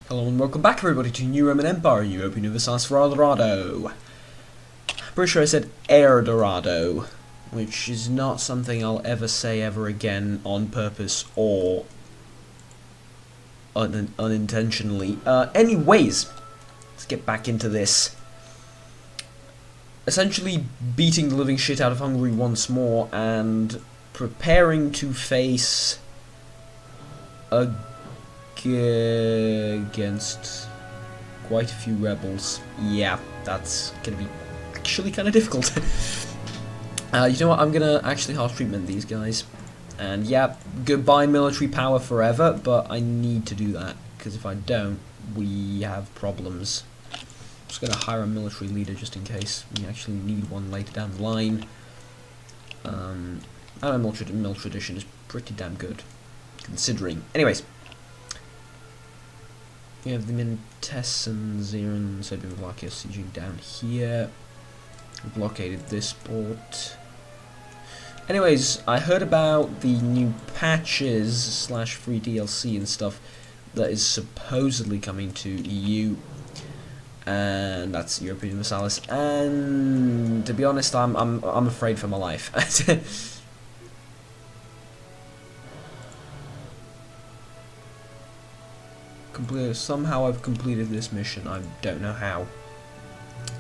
Hello and welcome back everybody to New Roman Empire, Europa Universalis for Dorado. Pretty sure I said Air Dorado, which is not something I'll ever say ever again on purpose or unintentionally. Anyways, let's get back into this. Essentially beating the living shit out of Hungary once more and preparing to face against quite a few rebels. Yeah, that's gonna be actually kind of difficult. You know what, I'm gonna actually harsh treatment these guys, and yeah, goodbye military power forever, but I need to do that, because if I don't, we have problems. I'm just gonna hire a military leader just in case we actually need one later down the line. Our mill tradition is pretty damn good, considering. Anyways, we have the Mintessans here in Serbian Wallachia sieging down here. We blockaded this port. Anyways, I heard about the new patches / free DLC and stuff that is supposedly coming to EU, and that's Europa Universalis. And to be honest, I'm afraid for my life. Somehow I've completed this mission, I don't know how.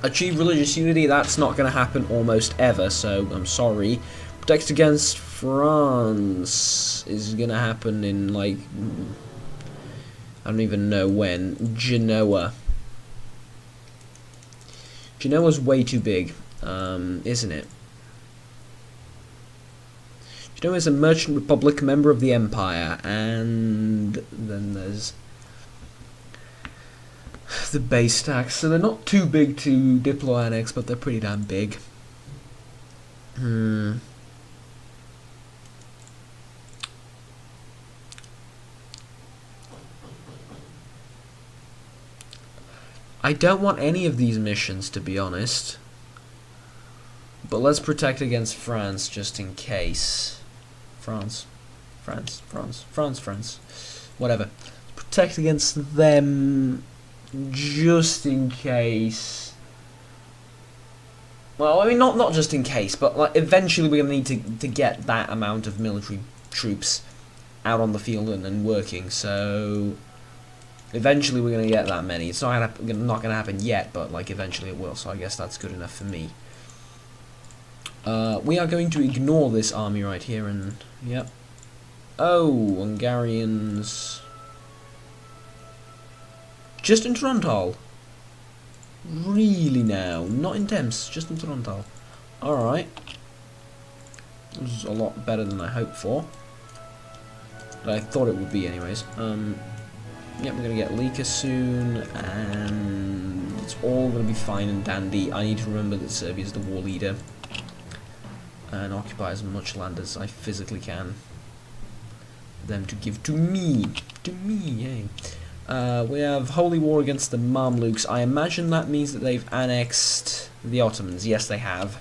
Achieve religious unity, that's not going to happen almost ever, so I'm sorry. Protect against France is going to happen in, like, I don't even know when. Genoa. Genoa's way too big, isn't it? Genoa is a merchant republic, member of the empire, and then there's the base tax, so they're not too big to Diplo annex, but they're pretty damn big. I don't want any of these missions, to be honest, but let's protect against France just in case. France, whatever. Protect against them just in case. Well, I mean, not just in case, but like eventually we're gonna need to get that amount of military troops out on the field and working. So eventually we're gonna get that many. It's not gonna happen yet, but like eventually it will. So I guess that's good enough for me. We are going to ignore this army right here, and yep. Oh, Hungarians. Just in Toronto. Really now? Not in Thames, just in Toronto. Alright. This is a lot better than I hoped for. But I thought it would be anyways. Yeah, we're gonna get Lika soon, and it's all gonna be fine and dandy. I need to remember that Serbia is the war leader and occupy as much land as I physically can for them to give to me. Yay. We have Holy War against the Mamluks. I imagine that means that they've annexed the Ottomans. Yes, they have.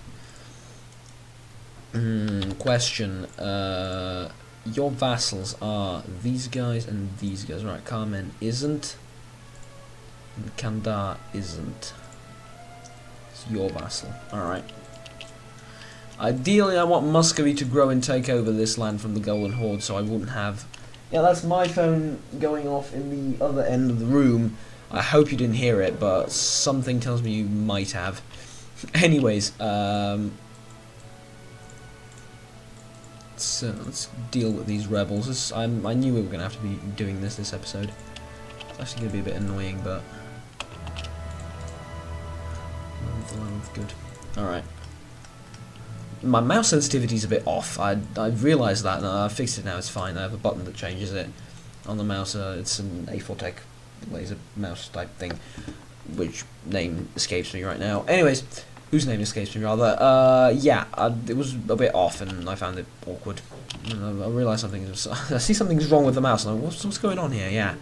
Question. Your vassals are these guys and these guys. Right, Carmen isn't. And Kandar isn't. It's your vassal. Alright. Ideally, I want Muscovy to grow and take over this land from the Golden Horde, so I wouldn't have. Yeah, that's my phone going off in the other end of the room. I hope you didn't hear it, but something tells me you might have. Anyways, let's deal with these rebels. I knew we were going to have to be doing this episode. It's actually going to be a bit annoying, but good. Alright. My mouse sensitivity is a bit off. I realised that, and I fixed it now. It's fine. I have a button that changes it on the mouse. It's an A4 Tech laser mouse type thing, which name escapes me right now. Anyways, whose name escapes me rather? Yeah, it was a bit off, and I found it awkward. And I realised something. I see something's wrong with the mouse, and I'm like, what's going on here? Yeah.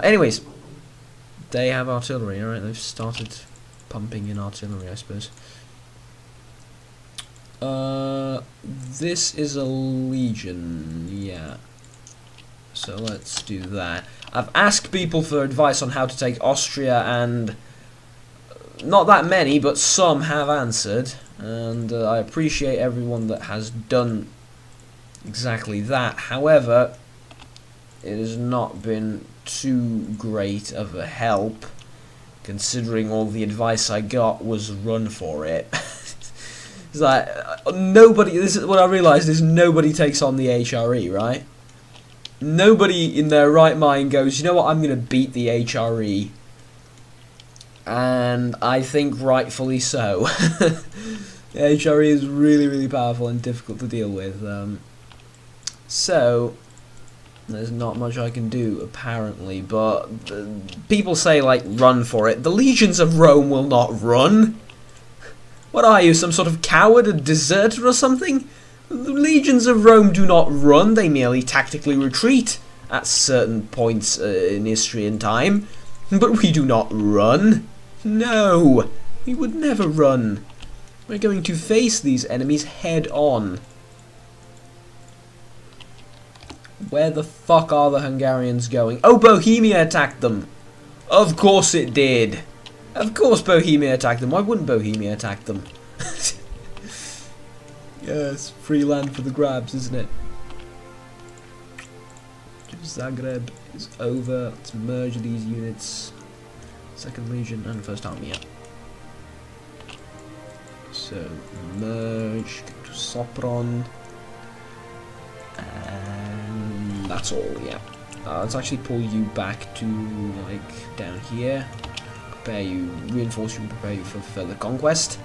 Anyways, they have artillery. All right, they've started pumping in artillery, I suppose. This is a legion, yeah. So let's do that. I've asked people for advice on how to take Austria, and not that many, but some have answered. And I appreciate everyone that has done exactly that. However, it has not been too great of a help, considering all the advice I got was run for it. It's like, nobody, this is what I realised, is nobody takes on the HRE, right? Nobody in their right mind goes, you know what, I'm going to beat the HRE. And I think rightfully so. The HRE is really, really powerful and difficult to deal with. So, there's not much I can do, apparently. But people say, like, run for it. The legions of Rome will not run. What are you, some sort of coward, a deserter or something? The legions of Rome do not run, they merely tactically retreat at certain points in history and time. But we do not run. No, we would never run. We're going to face these enemies head on. Where the fuck are the Hungarians going? Oh, Bohemia attacked them. Of course it did. Of course Bohemia attacked them. Why wouldn't Bohemia attack them? Yes, free land for the grabs, isn't it? Zagreb is over. Let's merge these units. Second Legion and First Army, yeah. So, merge, go to Sopron. And that's all, yeah. Let's actually pull you back to, like, down here. Prepare you, reinforce you and prepare you for further conquest.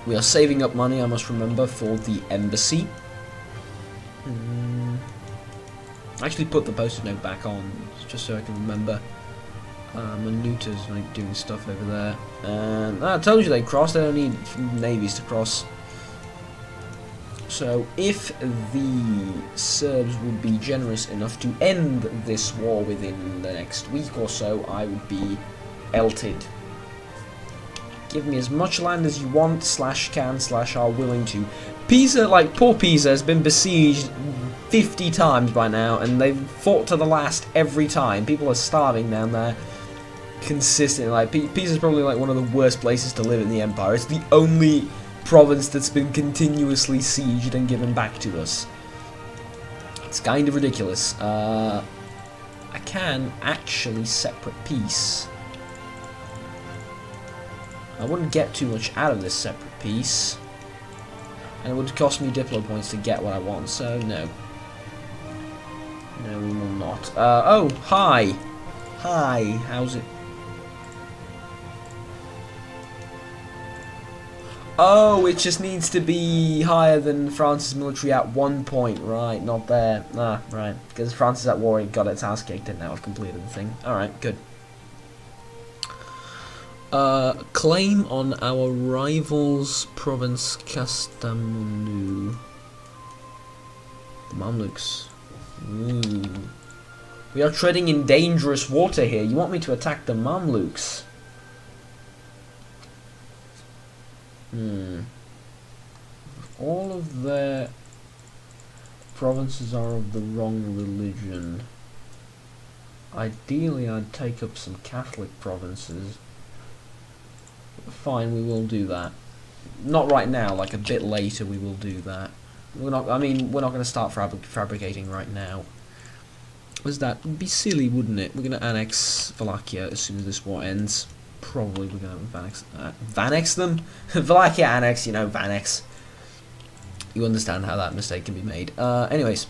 We are saving up money, I must remember, for the embassy. Actually put the post-it note back on, just so I can remember. Manuta's like doing stuff over there. And I told you they cross, they don't need navies to cross. So if the Serbs would be generous enough to end this war within the next week or so, I would be elted. Give me as much land as you want, /can, /are willing to. Pisa, like, poor Pisa has been besieged 50 times by now, and they've fought to the last every time. People are starving down there consistently. Like, Pisa's probably like one of the worst places to live in the Empire. It's the only province that's been continuously sieged and given back to us. It's kind of ridiculous. I can actually separate peace. I wouldn't get too much out of this separate peace, and it would cost me Diplo points to get what I want, so no. No, we will not. Oh, hi! Hi, how's it? Oh, it just needs to be higher than France's military at 1 point. Right, not there. Ah, right. Because France is at war, it got its ass kicked and now I've completed the thing. Alright, good. Claim on our rival's province, Kastamonu. The Mamluks. Ooh. We are treading in dangerous water here. You want me to attack the Mamluks? All of their provinces are of the wrong religion. Ideally, I'd take up some Catholic provinces. Fine, we will do that. Not right now, like a bit later we will do that. We're not, I mean, we're not going to start fabricating right now. Was that? It'd be silly, wouldn't it? We're going to annex Wallachia as soon as this war ends. Probably we're going to Vanex them? Wallachia annex, you know, Vanex. You understand how that mistake can be made. Anyways.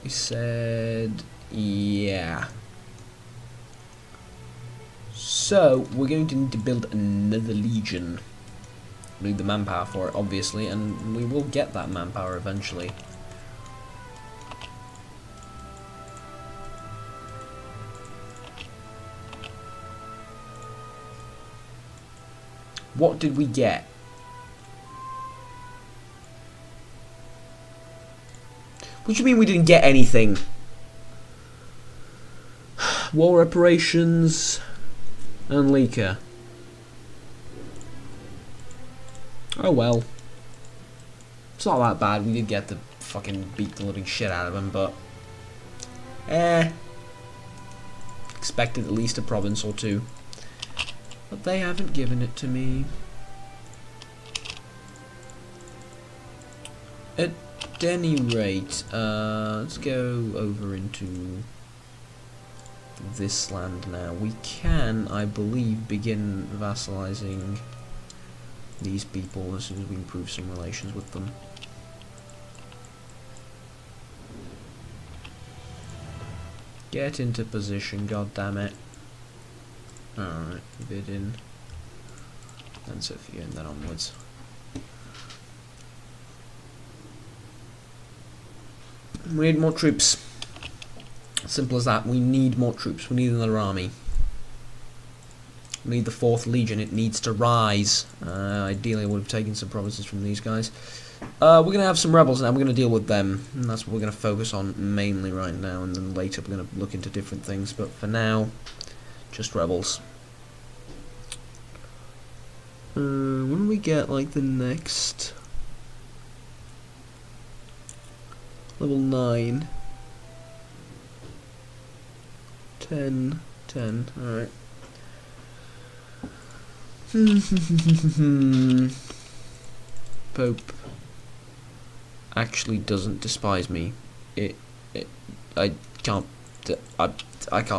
We said, yeah. So, we're going to need to build another legion. We need the manpower for it, obviously, and we will get that manpower eventually. What did we get? What do you mean we didn't get anything? War reparations and Leaker. Oh well. It's not that bad. We did get the fucking beat the living shit out of him, but expected at least a province or two, but they haven't given it to me. At any rate, let's go over into this land now. We can, I believe, begin vassalizing these people as soon as we improve some relations with them. Get into position, god damn it. Alright, bid in. And Sophia, and then onwards. We need more troops. Simple as that. We need more troops. We need another army. We need the 4th Legion. It needs to rise. Ideally, I would have taken some provinces from these guys. We're going to have some rebels now. We're going to deal with them. And that's what we're going to focus on mainly right now. And then later we're going to look into different things. But for now, just rebels. When do we get, like, the next... Level 9. 10. Alright. Pope actually doesn't despise me. I can't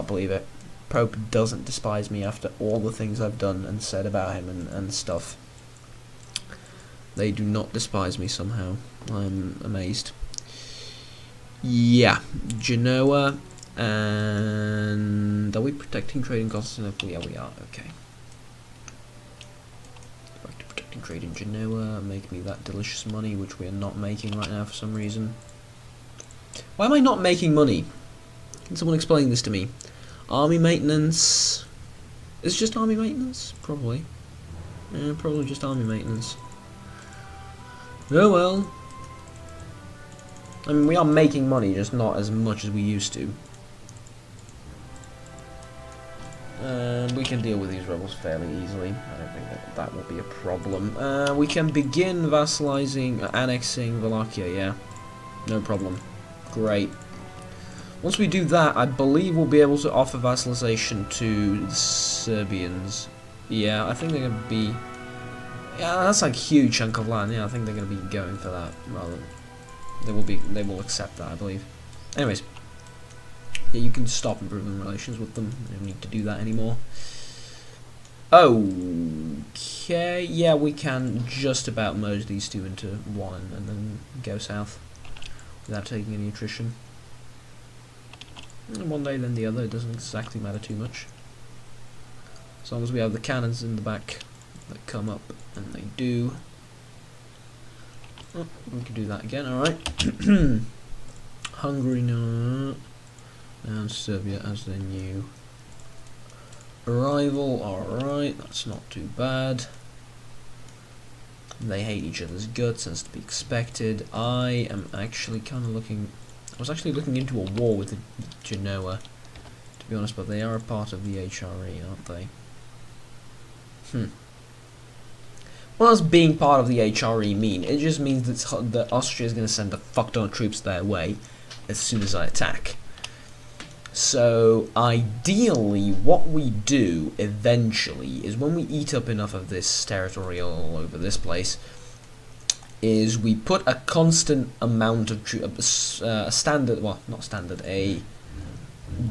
believe it. Pope doesn't despise me after all the things I've done and said about him and stuff. They do not despise me somehow. I'm amazed. Yeah, Genoa, and are we protecting trade in Constantinople? Yeah, we are. Okay. Back to protecting trade in Genoa, make me that delicious money, which we are not making right now for some reason. Why am I not making money? Can someone explain this to me? Army maintenance. Is it just army maintenance? Probably. Yeah, probably just army maintenance. Oh well. I mean, we are making money, just not as much as we used to. And we can deal with these rebels fairly easily. I don't think that will be a problem. We can begin vassalizing, annexing Wallachia, yeah. No problem. Great. Once we do that, I believe we'll be able to offer vassalization to the Serbians. Yeah, I think they're going to be... Yeah, that's like a huge chunk of land. Yeah, I think they're going to be going for that rather than... They will accept that, I believe. Anyways, yeah, you can stop improving relations with them. You don't need to do that anymore. Okay, yeah, we can just about merge these two into one and then go south without taking any attrition. And one day, then the other. It doesn't exactly matter too much, as long as we have the cannons in the back that come up, and they do. Oh, we can do that again, alright. Hungary, no. And Serbia as their new arrival, alright, that's not too bad. They hate each other's guts, as to be expected. I am actually kind of looking... I was actually looking into a war with Genoa, to be honest, but they are a part of the HRE, aren't they? What does being part of the HRE mean? It just means that Austria is going to send a fuck ton of troops their way as soon as I attack. So, ideally, what we do eventually is when we eat up enough of this territory all over this place, is we put a constant amount of troops, a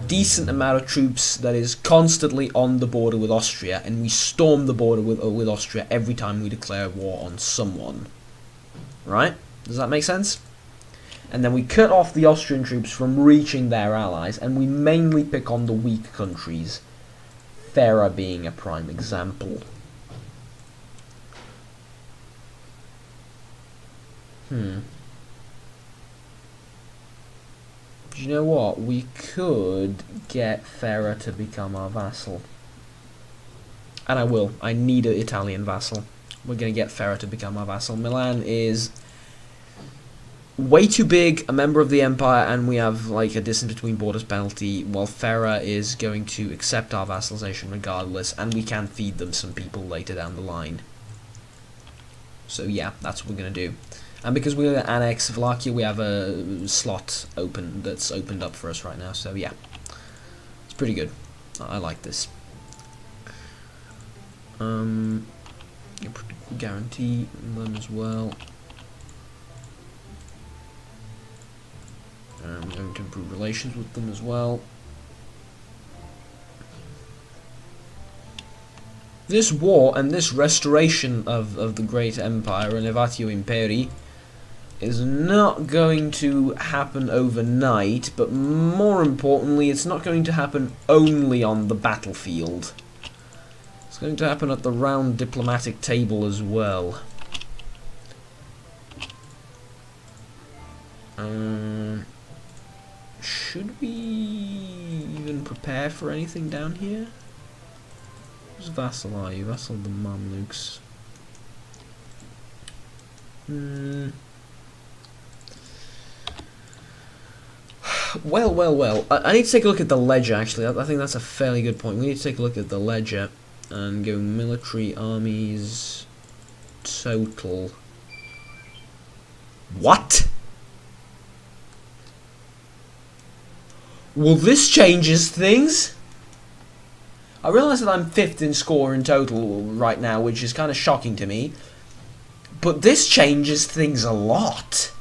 decent amount of troops that is constantly on the border with Austria, and we storm the border with Austria every time we declare war on someone. Right? Does that make sense? And then we cut off the Austrian troops from reaching their allies, and we mainly pick on the weak countries, Ferrara being a prime example. Do you know what? We could get Ferrara to become our vassal. And I will. I need an Italian vassal. We're going to get Ferrara to become our vassal. Milan is way too big, a member of the Empire, and we have like a distance between borders penalty, while Ferrara is going to accept our vassalization regardless, and we can feed them some people later down the line. So yeah, that's what we're going to do. And because we're going to annex Wallachia, we have a slot open that's opened up for us right now. So yeah, it's pretty good. I like this. Guarantee them as well. I'm going to improve relations with them as well. This war and this restoration of the great empire, Elevatio Imperii, is not going to happen overnight, but more importantly, it's not going to happen only on the battlefield. It's going to happen at the round diplomatic table as well. Should we even prepare for anything down here? Who's vassal are you? Vassal of the Mamluks. Well. I need to take a look at the ledger, actually. I think that's a fairly good point. We need to take a look at the ledger and go military armies total. What? Well, this changes things. I realise that I'm 5th in score in total right now, which is kind of shocking to me. But this changes things a lot.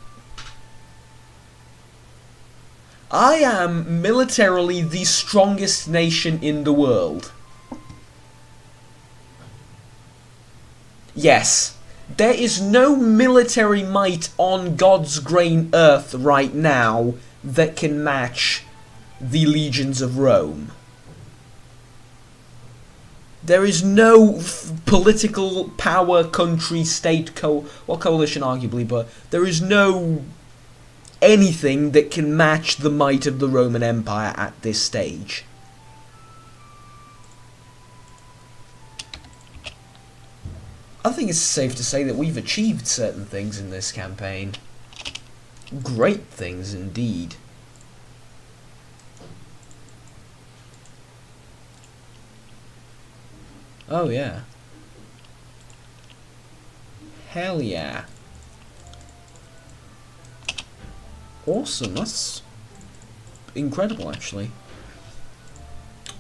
I am militarily the strongest nation in the world. Yes, there is no military might on God's green earth right now that can match the legions of Rome. There is no political power, country, state, coalition arguably, but there is no anything that can match the might of the Roman Empire at this stage. I think it's safe to say that we've achieved certain things in this campaign. Great things indeed. Oh yeah. Hell yeah. Awesome, that's incredible actually.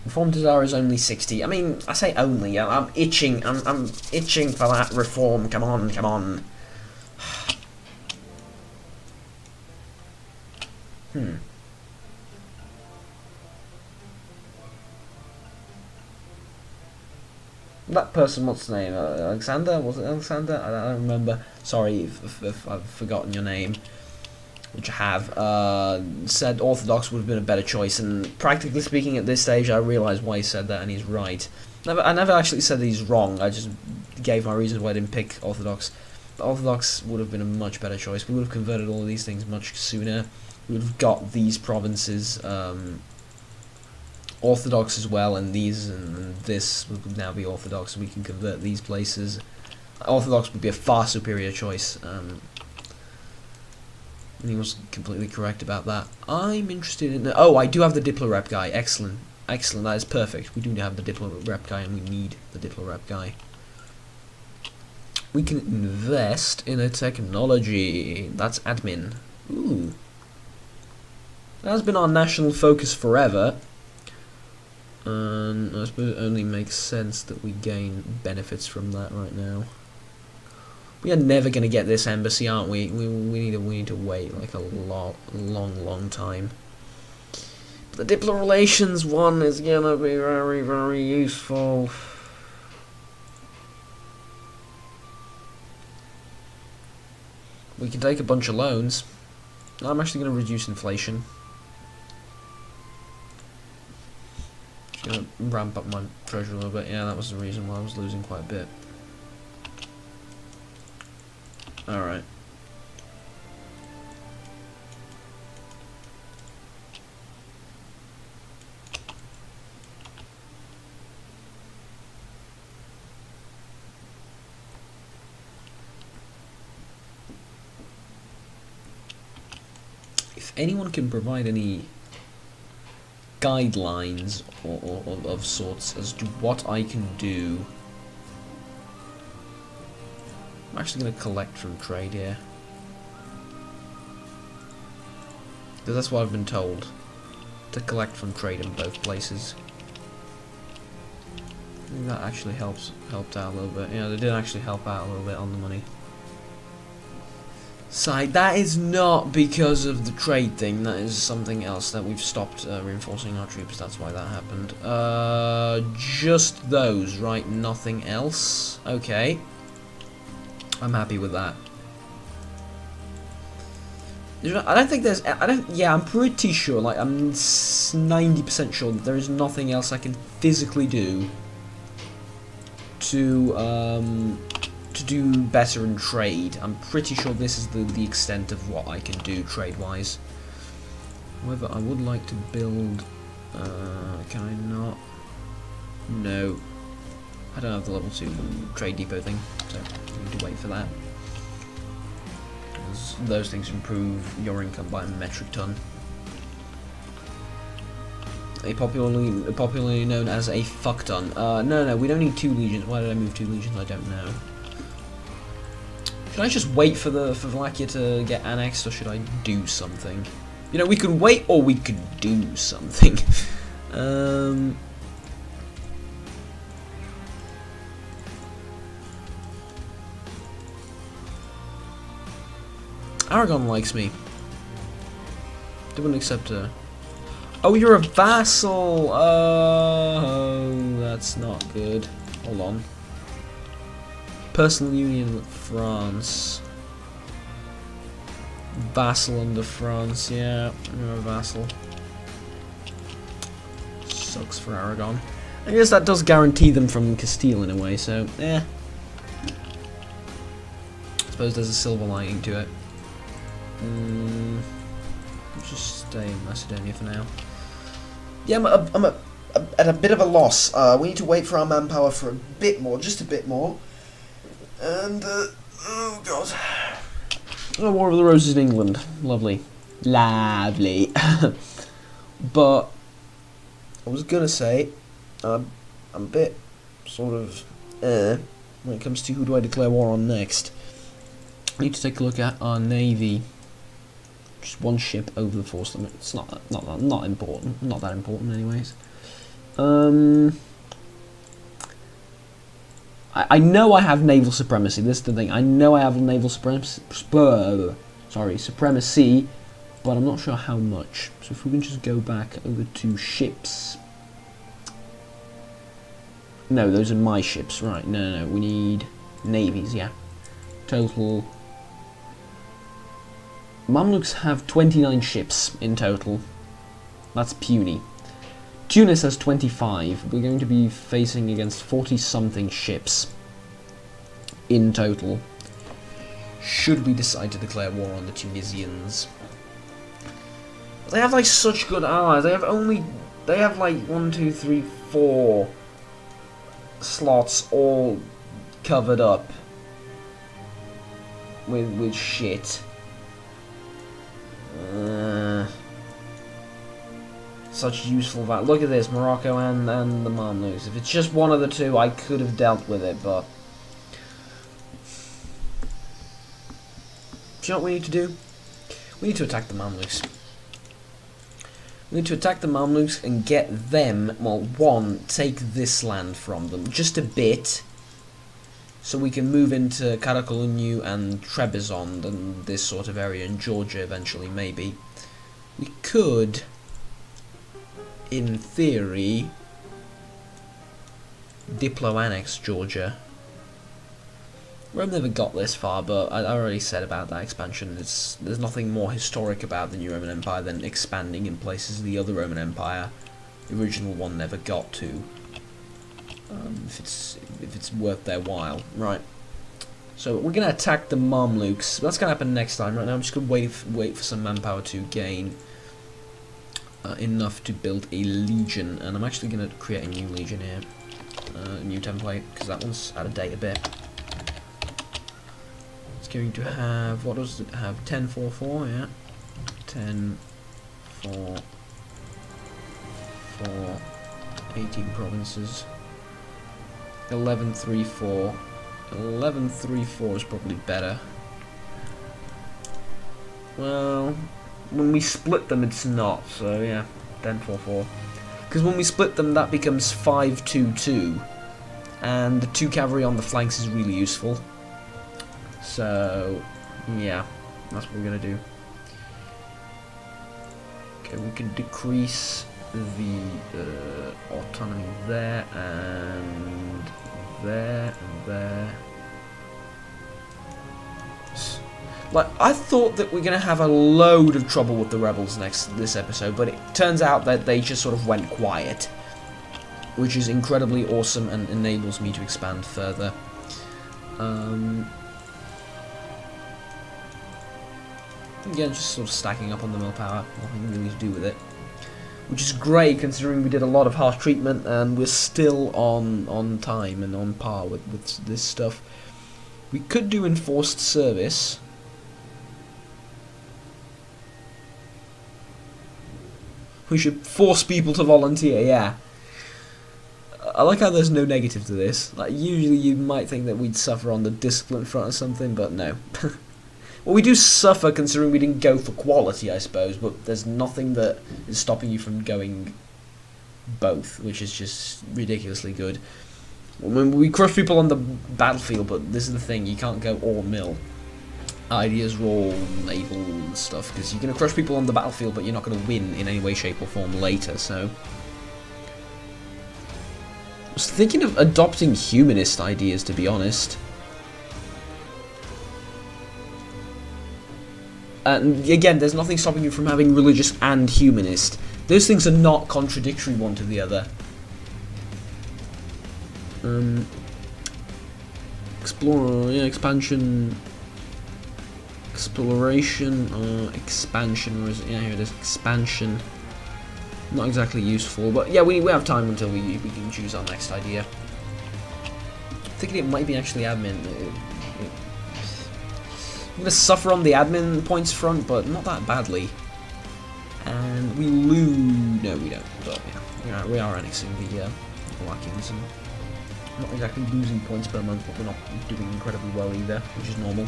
Reform desire is only 60. I mean, I say only, I'm itching, I'm itching for that reform, come on, come on. That person, what's the name? Alexander? Was it Alexander? I don't remember. Sorry if I've forgotten your name, which I have. Said Orthodox would have been a better choice, and practically speaking at this stage I realise why he said that, and he's right. I never actually said that he's wrong, I just gave my reasons why I didn't pick Orthodox. But Orthodox would have been a much better choice. We would have converted all of these things much sooner. We would have got these provinces Orthodox as well, and these and this would now be Orthodox, and we can convert these places. Orthodox would be a far superior choice, and he was completely correct about that. I'm interested in... Oh, I do have the Diplo rep guy. Excellent. Excellent, that is perfect. We do have the Diplo rep guy, and we need the Diplo rep guy. We can invest in a technology. That's admin. Ooh. That has been our national focus forever. And I suppose it only makes sense that we gain benefits from that right now. We are never going to get this embassy, aren't we? We need to wait like a long time. But the Diplo Relations one is going to be very, very useful. We can take a bunch of loans. I'm actually going to reduce inflation. Gonna ramp up my treasure a little bit. Yeah, that was the reason why I was losing quite a bit. Alright. If anyone can provide any guidelines or of sorts as to what I can do. I'm actually going to collect from trade here. Because that's what I've been told. To collect from trade in both places. I think that actually helped out a little bit. Yeah, they did actually help out a little bit on the money side. That is not because of the trade thing. That is something else that we've stopped reinforcing our troops. That's why that happened. Just those, right? Nothing else. Okay. I'm happy with that. I don't think there's. Yeah, I'm pretty sure. Like, I'm 90% sure that there is nothing else I can physically do to do better in trade. I'm pretty sure this is the extent of what I can do trade-wise. However, I would like to build. Can I not? No. I don't have the level 2 trade depot thing, so I need to wait for that. Those things improve your income by a metric ton. Popularly known as a fuck ton. No, we don't need 2 legions. Why did I move 2 legions? I don't know. Should I just wait for Wallachia to get annexed, or should I do something? You know, we could wait, or we could do something. Aragon likes me. They wouldn't accept her. Oh, you're a vassal! Oh, that's not good. Hold on. Personal union with France. Vassal under France, yeah. You're a vassal. Sucks for Aragon. I guess that does guarantee them from Castile in a way, so, eh. I suppose there's a silver lining to it. Just stay in Macedonia for now. Yeah, I'm at a bit of a loss. We need to wait for our manpower for a bit more, just a bit more. And, oh god. Oh, War of the Roses in England. Lovely. Lovely. But, I was gonna say, I'm a bit, sort of, when it comes to who do I declare war on next. I need to take a look at our navy. Just one ship over the force limit. It's not important. Not that important, anyways. I know I have naval supremacy. This is the thing. I know I have naval supremacy. Supremacy, but I'm not sure how much. So if we can just go back over to ships. No, those are my ships. Right? No. We need navies. Yeah. Total. Mamluks have 29 ships in total. That's puny. Tunis has 25. We're going to be facing against 40-something ships in total. Should we decide to declare war on the Tunisians? They have like such good allies. They have like 1, 2, 3, 4 slots all covered up with shit. Such useful value. Look at this, Morocco and the Mamluks. If it's just one of the two, I could have dealt with it, but... Do you know what we need to do? We need to attack the Mamluks. We need to attack the Mamluks and get them, well, one, take this land from them, just a bit, so we can move into Karakolunu and Trebizond and this sort of area, in Georgia eventually, maybe. We could, in theory, diplo-annex Georgia. Rome never got this far, but I already said about that expansion. There's nothing more historic about the new Roman Empire than expanding in places the other Roman Empire, the original one, never got to. If it's worth their while, right? So we're gonna attack the Mamluks. That's gonna happen next time. Right now, I'm just gonna wait for some manpower to gain enough to build a legion, and I'm actually gonna create a new legion here, a new template, because that one's out of date a bit. It's going to have, what does it have? 10, 4, 4, yeah. 10, 4, 4, 18 provinces. 11, 3, 4. 11, 3, 4 is probably better. Well, when we split them, it's not. So yeah, then 4-4. Because when we split them, that becomes 5-2-2, and the 2 cavalry on the flanks is really useful. So yeah, that's what we're gonna do. Okay, we can decrease the autonomy there and there and there. Like, I thought that we're gonna have a load of trouble with the rebels this episode, but it turns out that they just sort of went quiet, which is incredibly awesome and enables me to expand further. Again, just sort of stacking up on the mill power, nothing really to do with it, which is great considering we did a lot of harsh treatment and we're still on time and on par with this stuff. We could do enforced service. We should force people to volunteer, yeah. I like how there's no negative to this. Like, usually you might think that we'd suffer on the discipline front or something, but no. Well, we do suffer considering we didn't go for quality, I suppose, but there's nothing that is stopping you from going both, which is just ridiculously good. I mean, we crush people on the battlefield, but this is the thing, you can't go all mill. Ideas roll, naval stuff, because you're going to crush people on the battlefield, but you're not going to win in any way, shape or form later, so... I was thinking of adopting humanist ideas, to be honest. And again, there's nothing stopping you from having religious and humanist. Those things are not contradictory one to the other. Explore, yeah, expansion... Exploration, expansion, yeah, here it is, expansion. Not exactly useful, but yeah, we have time until we can choose our next idea. I'm thinking it might be actually admin. I'm going to suffer on the admin points front, but not that badly. And we lose... No, we don't. But yeah, we are annexing the Wallachians and not exactly losing points per month, but we're not doing incredibly well either, which is normal.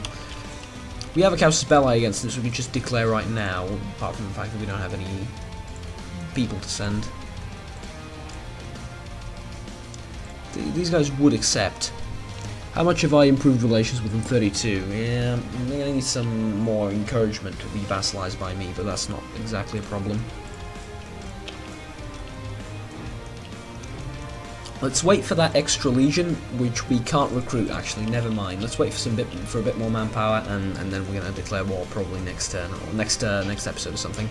We have a Casus Belli against this, we can just declare right now, apart from the fact that we don't have any people to send. These guys would accept. How much have I improved relations with them? 32. Yeah, I'm going to need some more encouragement to be vassalized by me, but that's not exactly a problem. Let's wait for that extra legion, which we can't recruit actually, never mind. Let's wait for a bit more manpower, and then we're going to declare war probably next turn, or next episode or something.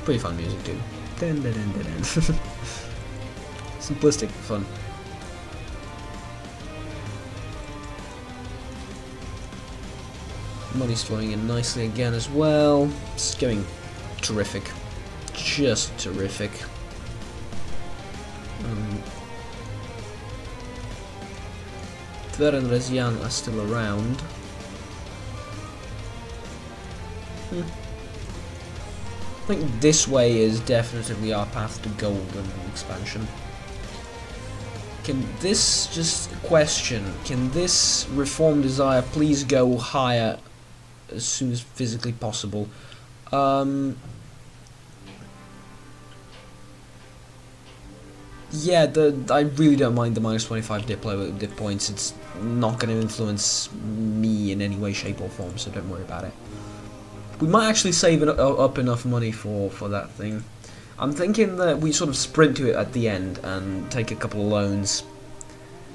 Pretty fun music, dude. Dun, dun, dun, dun, dun. Simplistic, fun. Money's flowing in nicely again as well. It's going terrific. Just terrific. Tver and Rezian are still around. I think this way is definitely our path to gold and expansion. Can this, just a question, can this Reform Desire please go higher as soon as physically possible? Yeah, I really don't mind the minus 25 dip points. It's not going to influence me in any way, shape or form, so don't worry about it. We might actually save up enough money for that thing. I'm thinking that we sort of sprint to it at the end and take a couple of loans.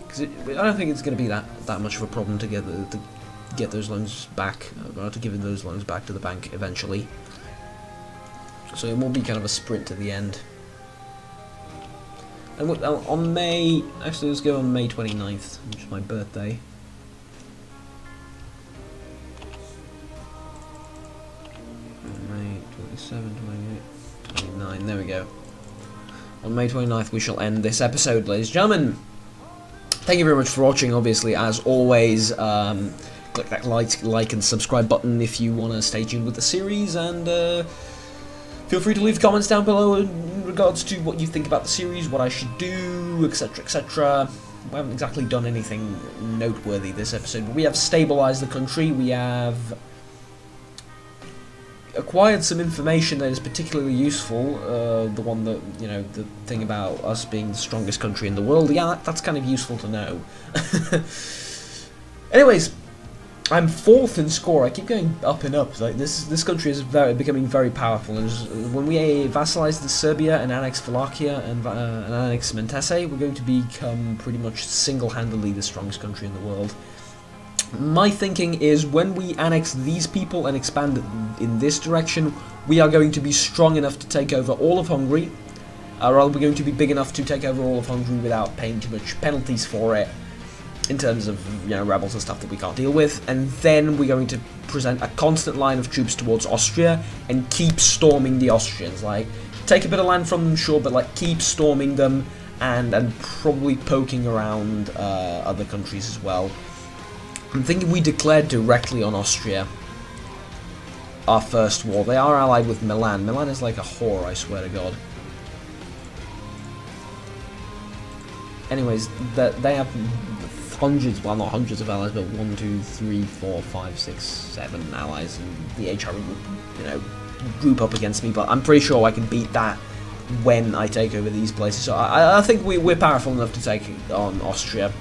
Because I don't think it's going to be that much of a problem to get those loans back, or to give those loans back to the bank eventually. So it will be kind of a sprint to the end. And on May, actually let's go on May 29th, which is my birthday. May 27, 28, 29, there we go. On May 29th we shall end this episode, ladies and gentlemen. Thank you very much for watching, obviously, as always. Click that like and subscribe button if you want to stay tuned with the series, and feel free to leave comments down below in regards to what you think about the series, what I should do, etc, etc. We haven't exactly done anything noteworthy this episode, but we have stabilised the country, we have acquired some information that is particularly useful. The one that, you know, the thing about us being the strongest country in the world. Yeah, that's kind of useful to know. Anyways, I'm 4th in score. I keep going up and up. Like this country is becoming very powerful. And when we vassalize the Serbia and annex Wallachia and annex Mentese, we're going to become pretty much single-handedly the strongest country in the world. My thinking is when we annex these people and expand in this direction, we are going to be strong enough to take over all of Hungary. Or rather, we're going to be big enough to take over all of Hungary without paying too much penalties for it, in terms of, you know, rebels and stuff that we can't deal with. And then we're going to present a constant line of troops towards Austria and keep storming the Austrians. Like, take a bit of land from them, sure, but like keep storming them and probably poking around other countries as well. I'm thinking we declared directly on Austria our first war. They are allied with Milan. Milan is like a whore, I swear to God. Anyways, they have hundreds, well not hundreds of allies, but 1, 2, 3, 4, 5, 6, 7 allies, and the HR will, you know, group up against me, but I'm pretty sure I can beat that when I take over these places. So I think we're powerful enough to take on Austria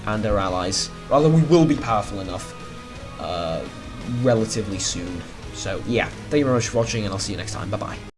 and their allies. Rather, we will be powerful enough relatively soon. So yeah, thank you very much for watching, and I'll see you next time. Bye bye.